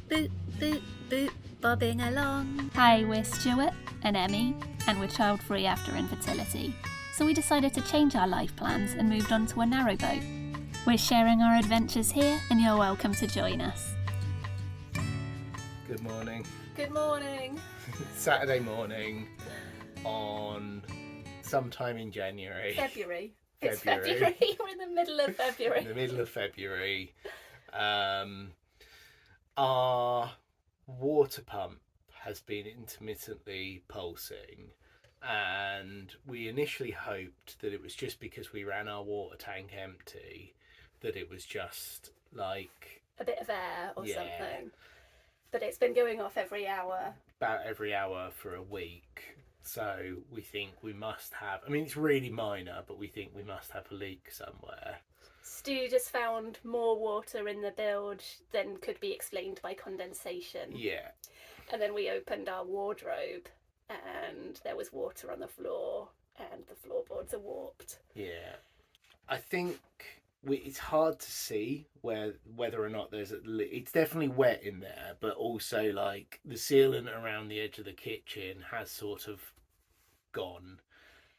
boop, boop, boop, bobbing along. Hi, we're Stuart and Emmie, and we're child-free after infertility. So we decided to change our life plans and moved on to a narrowboat. We're sharing our adventures here, and you're welcome to join us. Good morning. Good morning. Saturday morning on sometime in January. February. It's February. We're in the middle of February. In the middle of February. Our water pump has been intermittently pulsing, and we initially hoped that it was just because we ran our water tank empty, that it was just like a bit of air or something. But it's been going off every hour. About every hour for a week. So we think we must have, I mean, it's really minor, but we think we must have a leak somewhere. Stu just found more water in the bilge than could be explained by condensation. Yeah. And then we opened our wardrobe and there was water on the floor and the floorboards are warped. Yeah. I think it's hard to see whether or not there's it's definitely wet in there, but also like the sealant around the edge of the kitchen has sort of gone.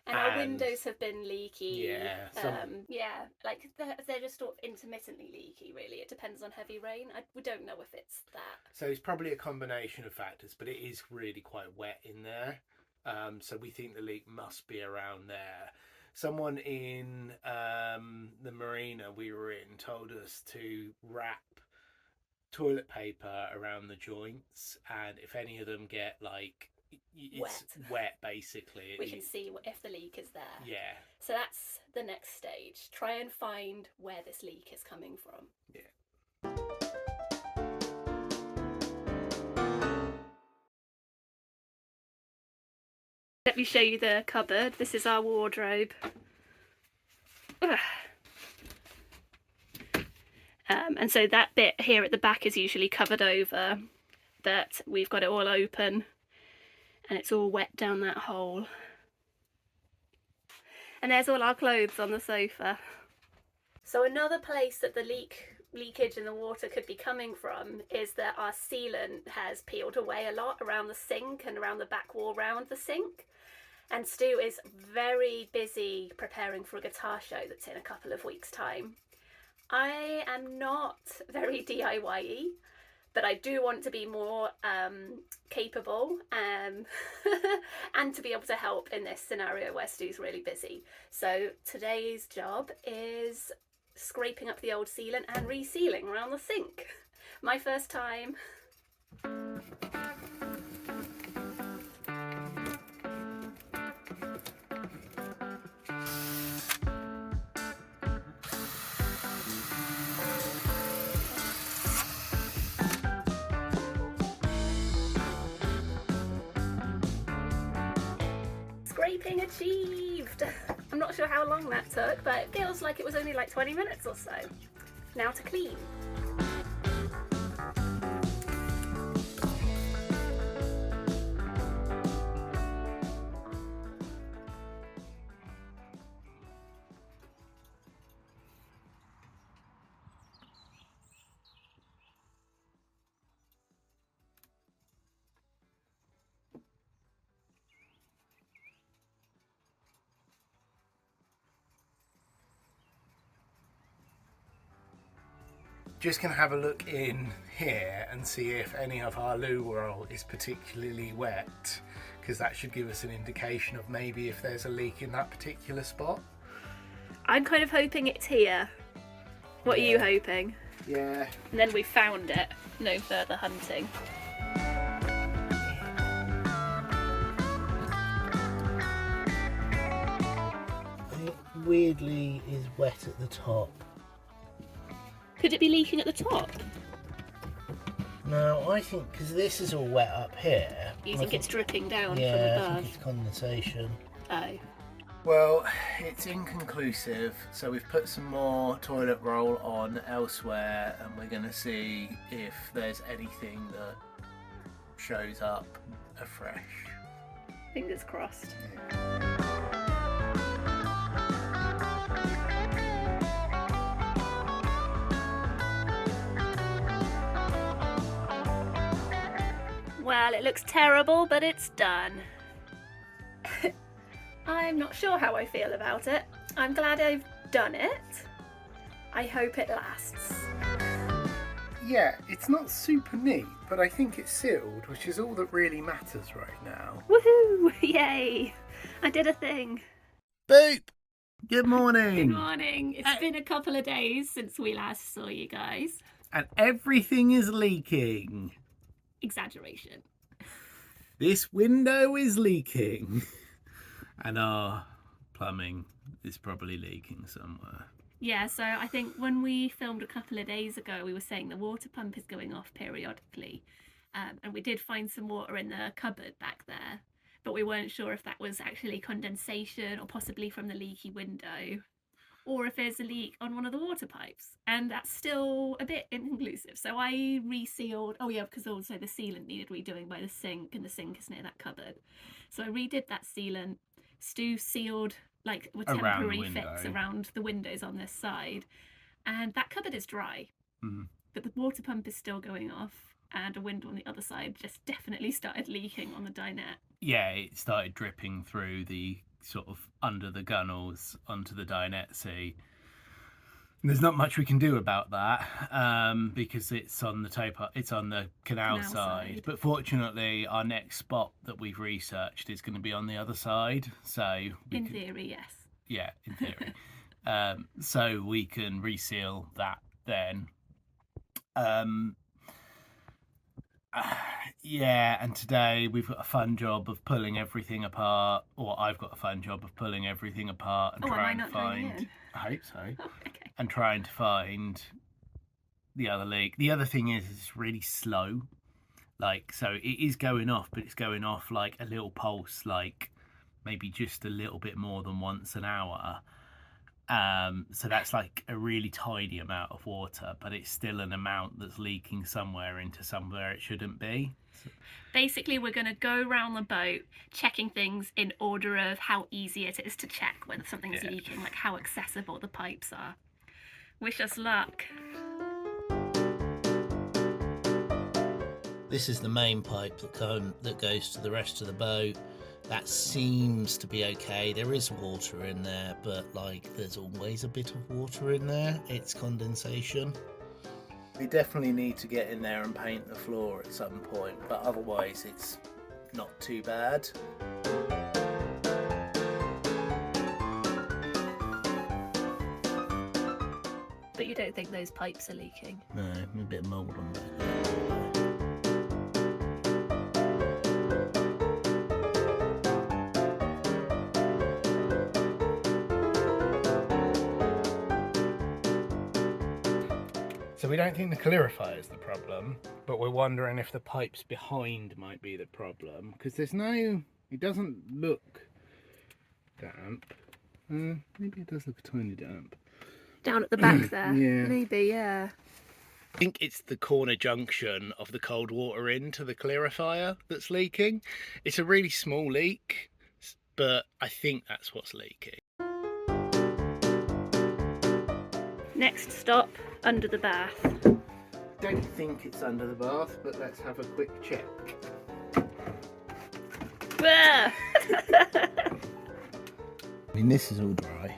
And our windows have been leaky. Yeah. Like they're just sort of intermittently leaky, really. It depends on heavy rain. We don't know if it's that. So it's probably a combination of factors, but it is really quite wet in there. So we think the leak must be around there. Someone in the marina we were in told us to wrap toilet paper around the joints, and if any of them get like it's wet basically, we can see if the leak is there. Yeah. So that's the next stage. Try and find where this leak is coming from. Yeah. Let me show you the cupboard. This is our wardrobe. And so that bit here at the back is usually covered over, but we've got it all open and it's all wet down that hole. And there's all our clothes on the sofa. So another place that the leakage in the water could be coming from is that our sealant has peeled away a lot around the sink and around the back wall round the sink. And Stu is very busy preparing for a guitar show that's in a couple of weeks' time. I am not very DIY-y, but I do want to be more capable and to be able to help in this scenario where Stu's really busy. So today's job is scraping up the old sealant and resealing around the sink. My first time. Scraping achieved! I'm not sure how long that took, but it feels like it was only like 20 minutes or so. Now to clean. Just going to have a look in here and see if any of our loo roll is particularly wet, because that should give us an indication of maybe if there's a leak in that particular spot. I'm kind of hoping it's here. What are you hoping? Yeah. And then we found it. No further hunting. It weirdly is wet at the top. Could it be leaking at the top? No, I think because this is all wet up here. You think it's dripping down from above? above? I think it's condensation. Oh. Well, it's inconclusive, so we've put some more toilet roll on elsewhere, and we're going to see if there's anything that shows up afresh. Fingers crossed. Yeah. Well, it looks terrible, but it's done. I'm not sure how I feel about it. I'm glad I've done it. I hope it lasts. Yeah, it's not super neat, but I think it's sealed, which is all that really matters right now. Woohoo! Yay! I did a thing. Boop! Good morning! Good morning. It's been a couple of days since we last saw you guys. And everything is leaking. Exaggeration. This window is leaking. And our plumbing is probably leaking somewhere. Yeah, so I think when we filmed a couple of days ago, we were saying the water pump is going off periodically. And we did find some water in the cupboard back there, but we weren't sure if that was actually condensation or possibly from the leaky window, or if there's a leak on one of the water pipes. And that's still a bit inconclusive. So I resealed, oh yeah, because also the sealant needed redoing by the sink, and the sink is near that cupboard. So I redid that sealant. Stu sealed like a temporary fix around the windows on this side, and that cupboard is dry. But the water pump is still going off, and a window on the other side just definitely started leaking on the dinette. Yeah, it started dripping through the sort of under the gunnels onto the dinette seat. There's not much we can do about that because it's on the canal side. But fortunately, our next spot that we've researched is going to be on the other side. So in theory, yes. Yeah, in theory. So we can reseal that then. Yeah, and today we've got a fun job of pulling everything apart, or I've got a fun job of pulling everything apart and trying to find. I hope so. Oh, okay. And trying to find the other leak. The other thing is it's really slow. Like, so it is going off, but it's going off like a little pulse, like maybe just a little bit more than once an hour. So that's like a really tiny amount of water, but it's still an amount that's leaking somewhere into somewhere it shouldn't be. Basically, we're going to go around the boat checking things in order of how easy it is to check whether something is leaking, like how accessible the pipes are. Wish us luck. This is the main pipe that goes to the rest of the boat. That seems to be okay. There is water in there, but like there's always a bit of water in there. It's condensation. We definitely need to get in there and paint the floor at some point, but otherwise it's not too bad. But you don't think those pipes are leaking? No, a bit of mould on back there. So we don't think the calorifier is the problem, but we're wondering if the pipes behind might be the problem, because it doesn't look damp. Maybe it does look a tiny damp. Down at the back there? Yeah. Maybe, yeah. I think it's the corner junction of the cold water into the clarifier that's leaking. It's a really small leak, but I think that's what's leaking. Next stop, under the bath. Don't think it's under the bath, but let's have a quick check. Ah! I mean, this is all dry.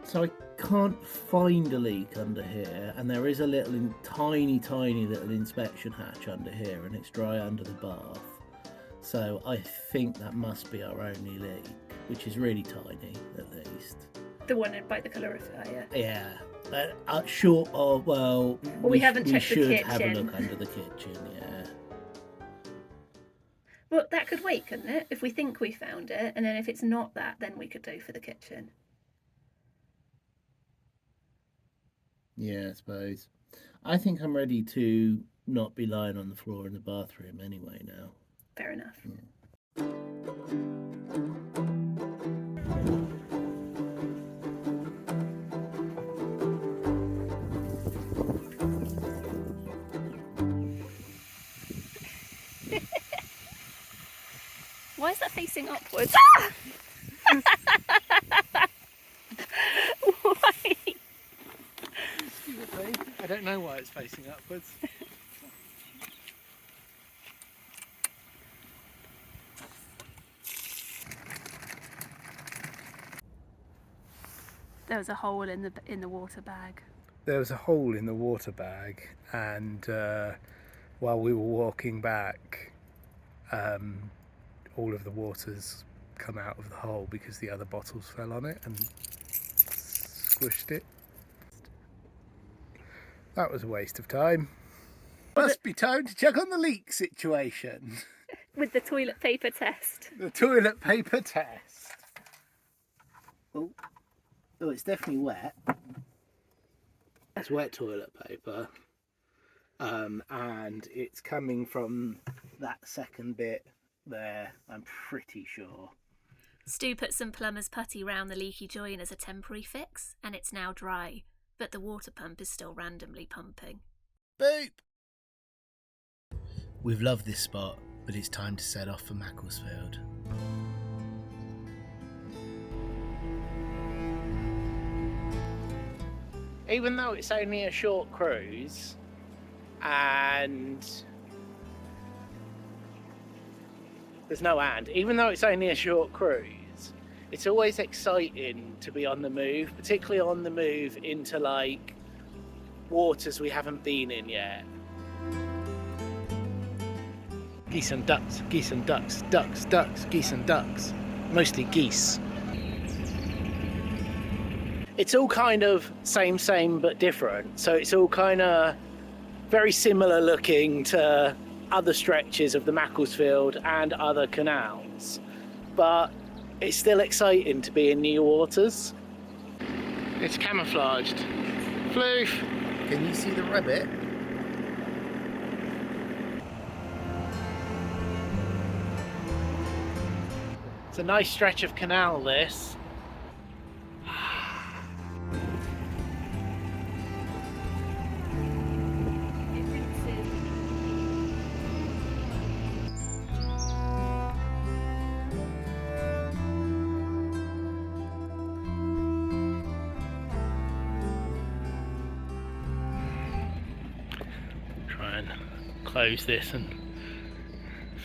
So I can't find a leak under here, and there is a little tiny little inspection hatch under here, and it's dry under the bath. So I think that must be our only leak, which is really tiny at least. The one by the calorifier, yeah. Yeah. Short of, well, we haven't checked the kitchen. We should have a look under the kitchen, yeah. Well, that could wait, couldn't it? If we think we found it, and then if it's not that, then we could go for the kitchen. Yeah, I suppose. I think I'm ready to not be lying on the floor in the bathroom anyway now. Fair enough. Yeah. Why is that facing upwards? Why? I don't know why it's facing upwards. There was a hole in the water bag. There was a hole in the water bag, and while we were walking back, all of the water's come out of the hole because the other bottles fell on it and squished it. That was a waste of time. Must be time to check on the leak situation. With the toilet paper test. The toilet paper test. Oh, it's definitely wet. It's wet toilet paper. And it's coming from That second bit there, I'm pretty sure. Stu put some plumber's putty round the leaky join as a temporary fix, and it's now dry, but the water pump is still randomly pumping. boop. We've loved this spot, but it's time to set off for Macclesfield. Even though it's only a short cruise, and even though it's only a short cruise, it's always exciting to be on the move, particularly on the move into like waters we haven't been in yet. Geese and ducks, geese and ducks, ducks, ducks, geese and ducks. Mostly geese. It's all kind of same but different. So it's all kind of very similar looking to other stretches of the Macclesfield and other canals. But it's still exciting to be in new waters. It's camouflaged. Floof! Can you see the rabbit? It's a nice stretch of canal, this. Try and close this and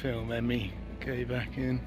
film Emmy go back in.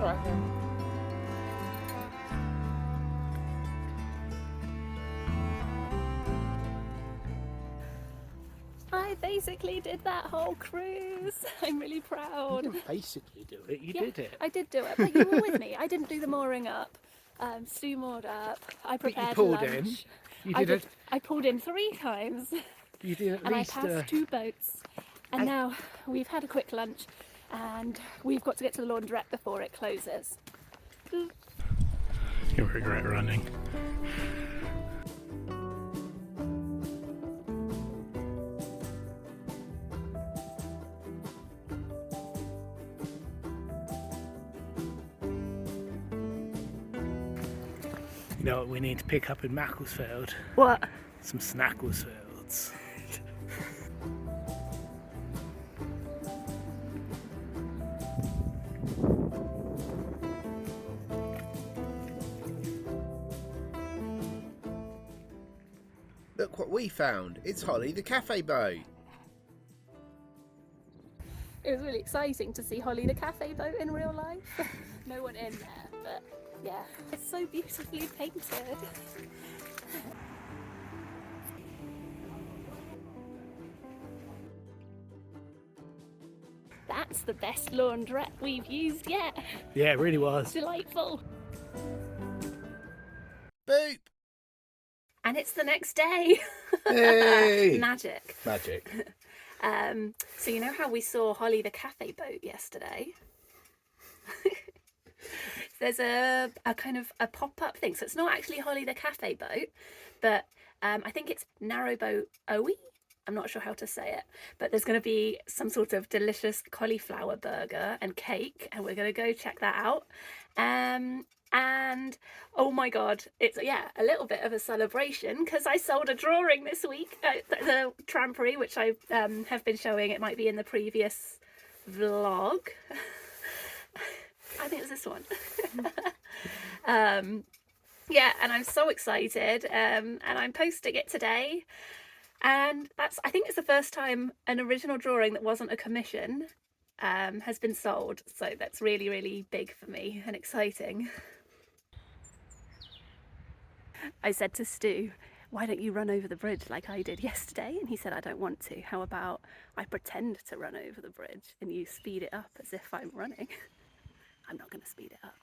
Right then. I basically did that whole cruise. I'm really You proud. didn't basically do it, you Yeah, did it. I did do it, but you were with me. I didn't do the mooring up. Stu moored up. I But you prepared pulled lunch. in. You I did it. I pulled in 3 times, You did at and I least. passed 2 boats. And now we've had a quick lunch, and we've got to get to the laundrette before it closes. You'll regret running. You know what we need to pick up in Macclesfield? What? Some Snacklefields. Look what we found. It's Holly the cafe boat. It was really exciting to see Holly the cafe boat in real life. No one in there, but yeah, it's so beautifully painted. That That's the best laundrette we've used yet. Yeah, it really was. Delightful. Boop! And it's the next day. Hey! Magic. So you know how we saw Holly the cafe boat yesterday? There's a kind of a pop-up thing. So it's not actually Holly the cafe boat, but I think it's narrowboat Owie. I'm not sure how to say it, but there's going to be some sort of delicious cauliflower burger and cake, and we're going to go check that out. And oh my god, it's a little bit of a celebration because I sold a drawing this week at the trampery, which I have been showing. It might be in the previous vlog. I think it was this one. Yeah, and I'm so excited, and I'm posting it today. And I think it's the first time an original drawing that wasn't a commission has been sold. So that's really, really big for me and exciting. I said to Stu, why don't you run over the bridge like I did yesterday? And he said, I don't want to. How about I pretend to run over the bridge and you speed it up as if I'm running? I'm not going to speed it up.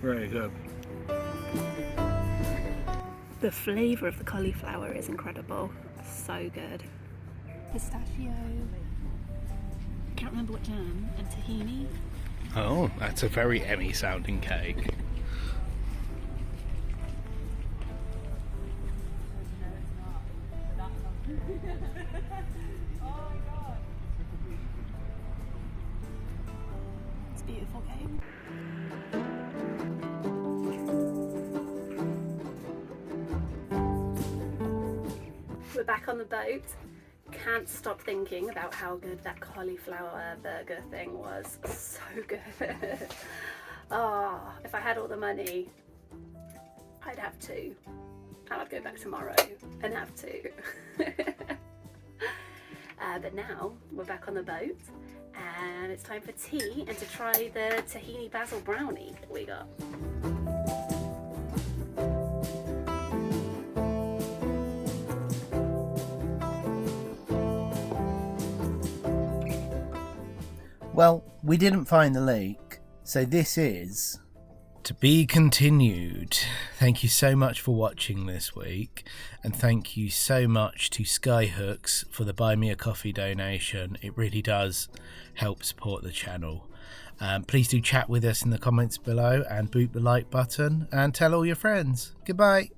Very good. The flavour of the cauliflower is incredible. So good. Pistachio. I can't remember what jam. And tahini. Oh, that's a very Emmy sounding cake. It's beautiful cake. We're back on the boat. Can't stop thinking about how good that cauliflower burger thing was. So good. Oh, if I had all the money, I'd have two. And I'd go back tomorrow and have two. But now we're back on the boat and it's time for tea and to try the tahini basil brownie that we got. Well, we didn't find the leak, so this is... To be continued. Thank you so much for watching this week, and thank you so much to Skyhooks for the Buy Me a Coffee donation. It really does help support the channel. Please do chat with us in the comments below and boot the like button and tell all your friends. Goodbye.